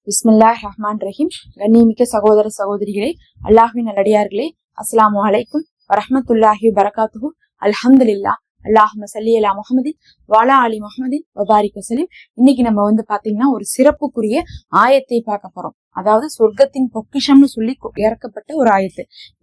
பிஸ்மில்லாஹ் ரஹ்மான் ரஹீம். கண்ணியமிக்க சகோதர சகோதரிகளே, அல்லாஹ்வின் நல்லடியார்களே, அஸ்ஸலாமு அலைக்கும் வரஹ்மத்துல்லாஹி வபரகாத்துஹு. அல்ஹம்துலில்லாஹ். அல்லாஹும்ம ஸல்லி அலா முஹம்மதின் வஅலா ஆலி முஹம்மதின் வபாரிக் வஸல்லிம். இன்னைக்கு நம்ம பாத்தீங்கன்னா ஒரு சிறப்புக்குரிய ஆயத்தை பார்க்க போறோம். அதாவது சொர்க்கத்தின் பொக்கிஷம்னு சொல்லி இறக்கப்பட்ட ஒரு ஆயத்து.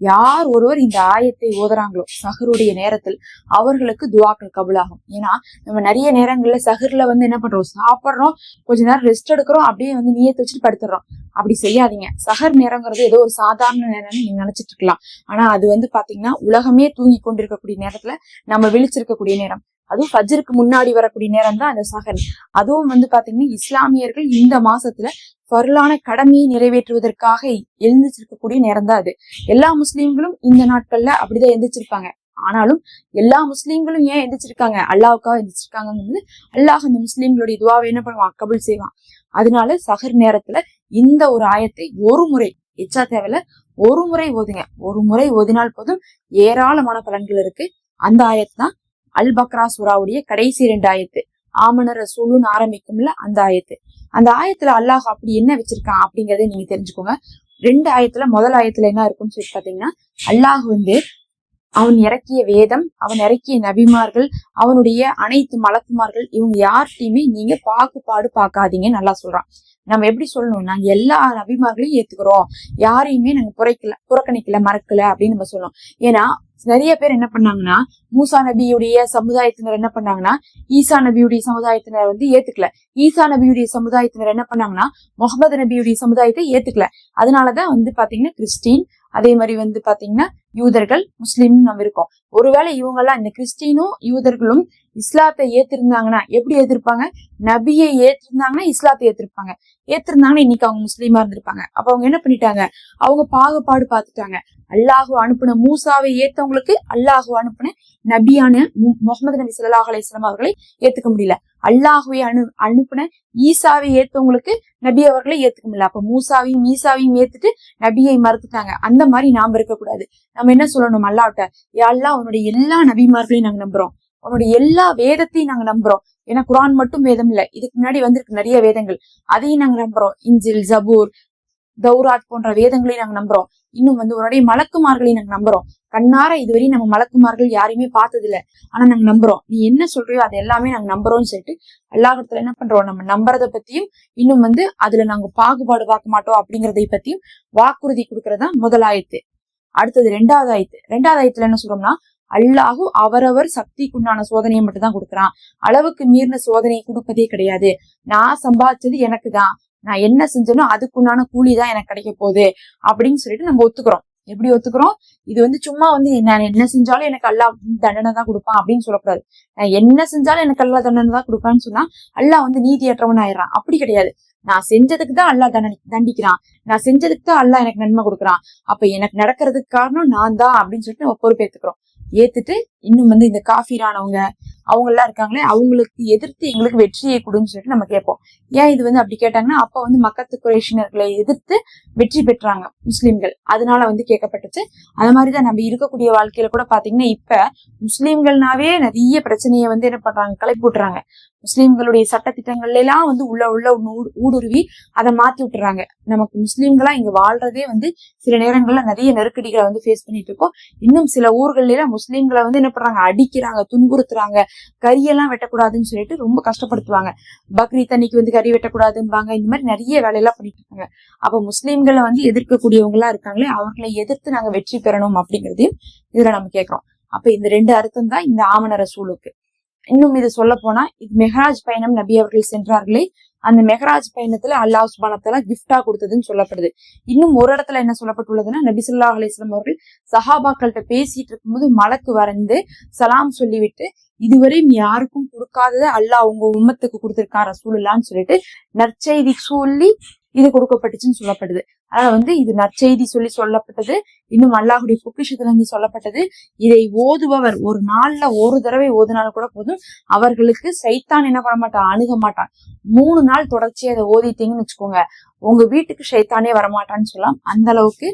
யார் ஒருவர் இந்த ஆயத்தை ஓதுறாங்களோ சஹருடைய நேரத்தில் அவர்களுக்கு துவாக்கள் கபூலாகும். ஏன்னா நம்ம நிறைய நேரங்கள்ல சஹர்ல என்ன பண்றோம், சாப்பிட்றோம், கொஞ்ச நேரம் ரெஸ்ட் எடுக்கிறோம், அப்படியே நியத்து வச்சுட்டு படுத்துடுறோம். அப்படி செய்யாதீங்க. சஹர் நேரங்கிறது ஏதோ ஒரு சாதாரண நேரம்னு நீங்க நினைச்சிட்டு இருக்கலாம். ஆனா அது பாத்தீங்கன்னா உலகமே தூங்கி கொண்டிருக்கக்கூடிய நேரத்துல நம்ம விழிச்சிருக்கக்கூடிய நேரம். அதுவும் ஃபஜ்ருக்கு முன்னாடி வரக்கூடிய நேரம் தான் அந்த சஹர். அதுவும் பாத்தீங்கன்னா இஸ்லாமியர்கள் இந்த மாசத்துல ஃபர்லான கடமையை நிறைவேற்றுவதற்காக எழுந்திருக்கக்கூடிய நேரம் தான் அது. எல்லா முஸ்லீம்களும் இந்த நாட்கள்ல அப்படிதான் எந்திரிச்சிருப்பாங்க. ஆனாலும் எல்லா முஸ்லீம்களும் ஏன் எந்திரிச்சிருக்காங்க, அல்லாவுக்காக எந்திரிச்சிருக்காங்க. அல்லாஹ் அந்த முஸ்லீம்களுடைய துவாவை என்ன பண்ணுவான், கபூல் செய்வான். அதனால சஹர் நேரத்துல இந்த ஒரு ஆயத்தை ஒரு முறை, எச்சா தேவையில்ல, ஒரு முறை ஓதுங்க. ஒரு முறை ஓதினால் போதும், ஏராளமான பலன்கள் இருக்கு. அந்த ஆயத்து தான் அல் பக்ரா சூராவுடைய கடைசி 2 ஆயத்து. ஆமன ரசூலுன்னு ஆரம்பிக்கும்ல அந்த ஆயத்து. அந்த ஆயத்துல அல்லாஹ் அப்படி என்ன வச்சிருக்கான் அப்படிங்கறத நீங்க தெரிஞ்சுக்கோங்க. 2 ஆயத்துல முதல் ஆயத்துல என்ன இருக்குன்னு சொல்லி பாத்தீங்கன்னா, அல்லாஹ் அவன் இறக்கிய வேதம், அவன் இறக்கிய நபிமார்கள், அவனுடைய அனைத்து மலக்குமார்கள், இவங்க யார்கிட்டயுமே நீங்க பாகுபாடு பார்க்காதீங்கன்னு நல்லா சொல்றான். நம்ம எப்படி சொல்லணும், நாங்க எல்லா நபிமார்களையும் ஏத்துக்கிறோம், யாரையுமே நாங்க புறக்கணிக்கல, மறக்கல அப்படின்னு நம்ம சொல்லணும். ஏன்னா நிறைய பேர் என்ன பண்ணாங்கன்னா, மூசா நபியுடைய சமுதாயத்தினர் என்ன பண்ணாங்கன்னா ஈசா நபியுடைய சமுதாயத்தினர் ஏத்துக்கல. ஈசா நபியுடைய சமுதாயத்தினர் என்ன பண்ணாங்கன்னா முகமது நபியுடைய சமுதாயத்தை ஏத்துக்கல. அதனாலதான் பாத்தீங்கன்னா கிறிஸ்டின், அதே மாதிரி பாத்தீங்கன்னா யூதர்கள், முஸ்லீம் நம்ம இருக்கோம். ஒருவேளை இவங்க எல்லாம், இந்த கிறிஸ்டினும் யூதர்களும் இஸ்லாத்தை ஏத்திருந்தாங்கன்னா எப்படி ஏத்திருப்பாங்க, நபியை ஏற்றிருந்தாங்கன்னா இஸ்லாத்தை ஏத்திருந்தாங்கன்னா இன்னைக்கு அவங்க முஸ்லீமா இருந்திருப்பாங்க. அப்ப அவங்க என்ன பண்ணிட்டாங்க, அவங்க பாகுபாடு பார்த்துட்டாங்க. அல்லாஹு அனுப்புன மூசாவை ஏத்தவங்களுக்கு அல்லாஹு அனுப்புன நபியான முகமது நபி ஸல்லல்லாஹு அலைஹி வஸல்லம் அவர்களை ஏத்துக்க முடியல. அல்லாஹுவை அனுப்புன ஈசாவை ஏத்தவங்களுக்கு நபி அவர்களை ஏத்துக்க முடியல. அப்ப மூசாவையும் ஈசாவையும் ஏத்துட்டு நபியை மறுத்துட்டாங்க. அந்த மாதிரி நாம இருக்கக்கூடாது. நம்ம என்ன சொல்லணும், அல்லாஹ்ட்ட, யா அல்லாஹ் உன்னுடைய எல்லா நபிமார்களையும் நாங்க நம்புறோம், உன்னுடைய எல்லா வேதத்தையும் நாங்க நம்புறோம். ஏன்னா குர்ஆன் மட்டும் வேதம் இல்ல, இதுக்கு முன்னாடி வந்திருக்கு நிறைய வேதங்கள், அதையும் நாங்க நம்புறோம். இன்ஜில், ஜபூர், தௌராத் போன்ற வேதங்களையும் நாங்க நம்புறோம். இன்னும் உன்னுடைய மலக்குமார்களையும் நாங்க நம்புறோம். கண்ணார இதுவரை நம்ம மலக்குமார்கள் யாரையுமே பார்த்தது இல்ல, ஆனா நாங்க நம்புறோம். நீ என்ன சொல்றியோ அது எல்லாமே நாங்க நம்புறோம்னு சொல்லிட்டு அல்லாஹ்விடத்துல என்ன பண்றோம், நம்ம நம்புறதை பத்தியும் இன்னும் அதுல நாங்க பாகுபாடு பார்க்க மாட்டோம் அப்படிங்கறதை பத்தியும் வாக்குறுதி கொடுக்கறதா முதல் ஆயத்து. அடுத்தது 2வது ஆயத்து. 2வது ஆயத்துல என்ன சொல்றோம்னா, அல்லாஹு அவரவர் சக்திக்குண்டான சோதனையை மட்டும் தான் கொடுக்குறான், அளவுக்கு மீறின சோதனையை கொடுப்பதே கிடையாது. நான் சம்பாதிச்சது எனக்கு தான், நான் என்ன செஞ்சனோ அதுக்குண்டான கூலிதான் எனக்கு கிடைக்க போகுது அப்படின்னு சொல்லிட்டு நம்ம ஒத்துக்கிறோம். எப்படி ஒத்துக்கிறோம், இது சும்மா நான் என்ன செஞ்சாலும் எனக்கு அல்லாஹ் தண்டனை தான் கொடுப்பான் அப்படின்னு சொல்லக்கூடாது. நான் என்ன செஞ்சாலும் எனக்கு அல்லாஹ் தண்டனை தான் கொடுப்பான்னு சொன்னா அல்லாஹ் நீதியற்றவன் ஆயிடுறான். அப்படி கிடையாது. நான் செஞ்சதுக்கு தான் அல்லாஹ் தண்டிக்கிறான், நான் செஞ்சதுக்கு தான் அல்லாஹ் எனக்கு நன்மை கொடுக்குறான். அப்ப எனக்கு நடக்கிறதுக்கு காரணம் நான் தான் அப்படின்னு சொல்லிட்டு நம்ம பொறுப்பேற்றுக்கிறோம். ஏத்துட்டு இன்னும் இந்த காஃபிரானவங்க அவங்க எல்லாம் இருக்காங்களே, அவங்களுக்கு எதிர்த்து எங்களுக்கு வெற்றியை கொடுன்னு சொல்லிட்டு நம்ம கேட்போம். ஏன் இது அப்படி கேட்டாங்கன்னா, அப்ப மக்கத்து குறைஷினர்களை எதிர்த்து வெற்றி பெற்றாங்க முஸ்லிம்கள், அதனால கேட்கப்பட்டுச்சு. அது மாதிரிதான் நம்ம இருக்கக்கூடிய வாழ்க்கையில கூட பாத்தீங்கன்னா, இப்ப முஸ்லிம்கள்னாவே நிறைய பிரச்சனையை என்ன பண்றாங்க, கிளப்பி விட்டுறாங்க. முஸ்லிம்களுடைய சட்டத்திட்டங்கள்ல எல்லாம் உள்ள ஊடுருவி அதை மாத்தி விட்டுறாங்க. நமக்கு முஸ்லிம்களா இங்க வாழ்றதே சில நேரங்கள்ல நிறைய நெருக்கடிகளை ஃபேஸ் பண்ணிட்டு இருக்கோம். இன்னும் சில ஊர்கள்ல எல்லாம் முஸ்லிம்களை என்ன பண்றாங்க, அடிக்கிறாங்க, துன்புறுத்துறாங்க, கரியெல்லாம் வெட்டக்கூடாதுன்னு சொல்லிட்டு ரொம்ப கஷ்டப்படுத்துவாங்க. பக்ரீத் அன்னைக்கு கறி வெட்டக்கூடாதும்பாங்க. இந்த மாதிரி நிறைய வேலையெல்லாம் பண்ணிட்டு இருக்காங்க. அப்ப முஸ்லிம்களை எதிர்க்கக்கூடியவங்க எல்லாம் இருக்காங்களே, அவர்களை எதிர்த்து நாங்க வெற்றி பெறணும் அப்படிங்கறதையும் இதுல நம்ம கேட்கிறோம். அப்ப இந்த 2 அர்த்தம் தான் இந்த ஆமன ரசூலுக்கு. இன்னும் இது சொல்ல போனா, இது மெஹராஜ் பயணம் நபி அவர்கள் சென்றார்களே, அந்த மெஹராஜ் பயணத்துல அல்லாஹ் சுப்ஹானஹு வ தஆலா கிஃப்டா கொடுத்ததுன்னு சொல்லப்படுது. இன்னும் ஒரு இடத்துல என்ன சொல்லப்பட்டுள்ளதுன்னா, நபி ஸல்லல்லாஹு அலைஹி வஸல்லம் அவர்கள் சஹாபாக்கள்கிட்ட பேசிட்டு இருக்கும்போது மலக்கு சலாம் சொல்லிவிட்டு, இதுவரையும் யாருக்கும் கொடுக்காததை அல்லாஹ் உங்க உம்மத்துக்கு கொடுத்திருக்கான் ரசூலுல்லாஹ்னு சொல்லிட்டு நற்செய்தி சொல்லி இது கொடுக்கப்பட்டுச்சுன்னு சொல்லப்படுது. அதனால இது நற்செய்தி சொல்லப்பட்டது. இன்னும் அல்லாஹுடைய பொக்கிஷத்துல சொல்லப்பட்டது. இதை ஓதுபவர் ஒரு நாள்ல ஒரு தடவை ஓதுனாலும் கூட போதும், அவர்களுக்கு சைத்தான் என்ன பண்ண மாட்டான், அணுக மாட்டான். 3 நாள் தொடர்ச்சியா அதை ஓதிட்டீங்கன்னு வச்சுக்கோங்க, உங்க வீட்டுக்கு சைத்தானே வரமாட்டான்னு சொல்லலாம். அந்த அளவுக்கு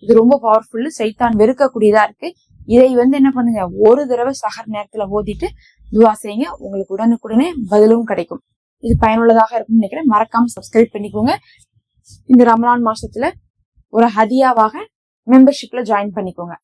இது ரொம்ப பவர்ஃபுல், சைத்தான் வெறுக்கக்கூடியதா இருக்கு. இதை என்ன பண்ணுங்க, ஒரு தடவை சஹர் நேரத்துல ஓதிட்டு துவா செய்யுங்க, உங்களுக்கு உடனுக்குடனே பதிலும் கிடைக்கும். இது பயனுள்ளதாக இருக்கும்னு நினைக்கிறேன். மறக்காம சப்ஸ்கிரைப் பண்ணிக்கோங்க. இந்த ரமலான் மாசத்துல ஒரு ஹதியாவாக மெம்பர்ஷிப்ல ஜாயின் பண்ணிக்கோங்க.